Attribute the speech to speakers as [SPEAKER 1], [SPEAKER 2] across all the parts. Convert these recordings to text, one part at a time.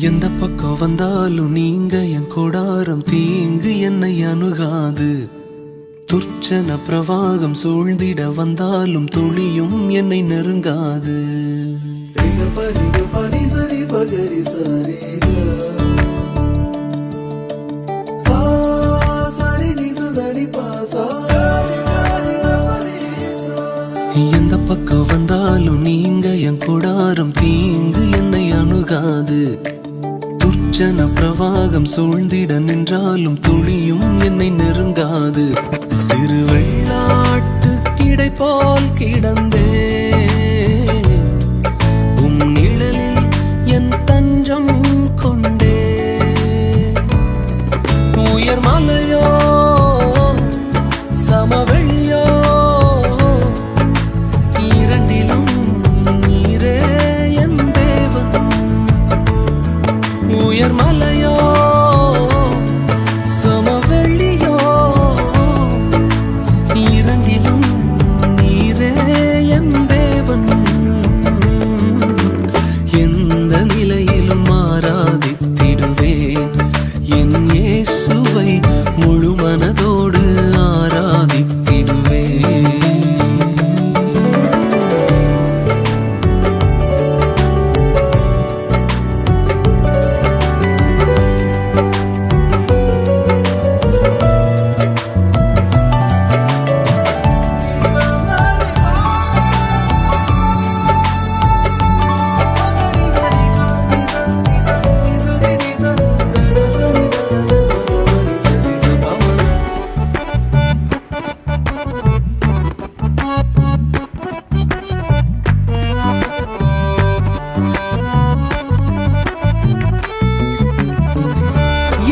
[SPEAKER 1] எந்த பக்கம் வந்தாலும் நீங்க என் கொடாரம் தீங்கு என்னை அணுகாது. துர்ச்சன பிரவாகம் சூழ்ந்திட வந்தாலும் துளியும் என்னை நெருங்காது. எந்த பக்கம் வந்தாலும் நீங்க என் கொடாரம் தீங்கு என்னை அணுகாது. துர்ச்சன பிரவாகம் சூழ்ந்திட நின்றாலும் துளியும் என்னை நெருங்காது. சிறு வெள்ளாட்டு கிடை போல் கிடந்தே உம் நிழலில் என் தஞ்சம் கொண்டே. உயர் மலையோ சமவெளியோ இரண்டிலும் நீரே என் தேவன். உயர் மலையோ சமவெளியோ இரண்டிலும் நீரே என் தேவன். எந்த நிலையிலும் ஆராதித்திடுவேன் என் இயேசுவை முழு மனதோடு ஆராதித்திடுவேன்.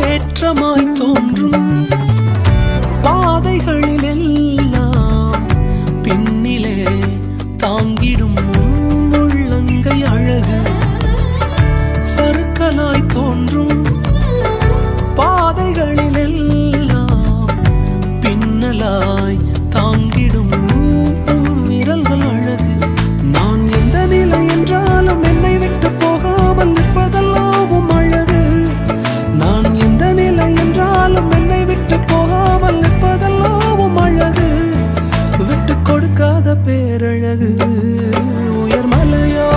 [SPEAKER 1] ஏற்றமாய் தோன்றும் பாதைகளில் எல்லாம் பின்னிலே தாங்கிடும் உள்ளங்கை அழகு. சறுக்கலாய் தோன்றும் பாதைகளில் எல்லாம் பின்னலாய் தாங்கிடும் விரல்கள் அழகு. நான் எந்த நிலை என்றாலும் என்னை விட்டு போகாமல் நிற்பதெல்லாம் அழகு. நான் எந்த நிலை என்றாலும் என்னை விட்டு போகாமல் நிற்பதெல்லாம் அழகு. விட்டு கொடுக்காத பேரழகு. உயர் மலையோ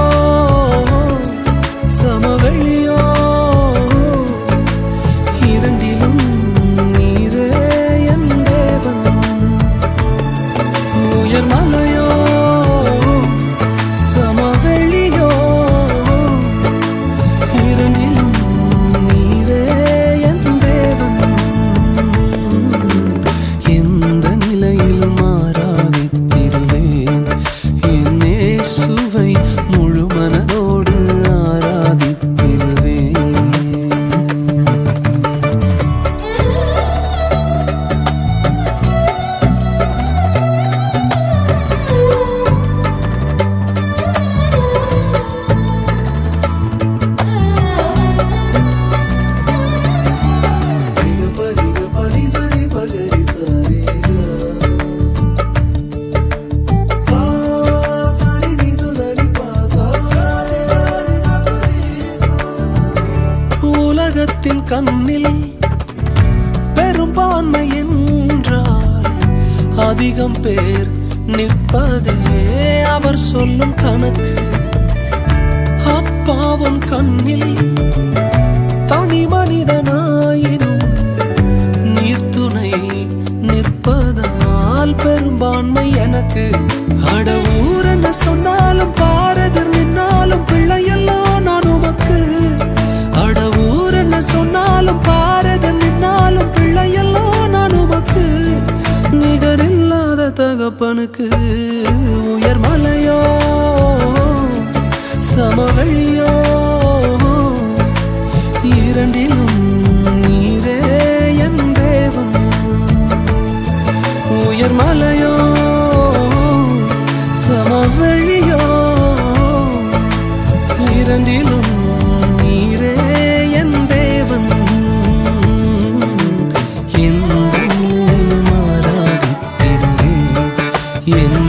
[SPEAKER 1] சமவெளியோ இரண்டிலும் நீரே என் தேவன். உயர் மலையோ சமவெளியோ இரண்டிலும் நீரே என் தேவன். எந்த நிலையிலும் ஆராதித்திடுவேன் என் இயேசுவை முழு மனதோடு ஆராதித்திடுவேன். உலகத்தின் கண்ணில் பெரும்பான்மை என்றால் அதிகம் பேர் நிற்பதே அவர் சொல்லும் கணக்கு. அப்பாவும் கண்ணில் தனி மனிதனாயினும் நீர்த்துணை நிற்பதால் பெரும்பான்மை எனக்கு. அடவூர் என்ன சொன்னாலும் பாரதர் நின்னாலும் பிள்ளையெல்லாம் நான் உமக்கு. அடவூர் என்ன சொன்னாலும் பாரதர் நின்னாலும் பிள்ளையெல்லாம் நான் உமக்கு. நிகரில்லாத தகப்பனுக்கு. உயர் மலையோ சமவெளியோ இரண்டிலும் நீரே என் தேவன். உயர் மலையோ சமவெளியோ இரண்டிலும் நீரே என் தேவன். எந்த நிலையிலும் ஆராதித்திடுவேன் என்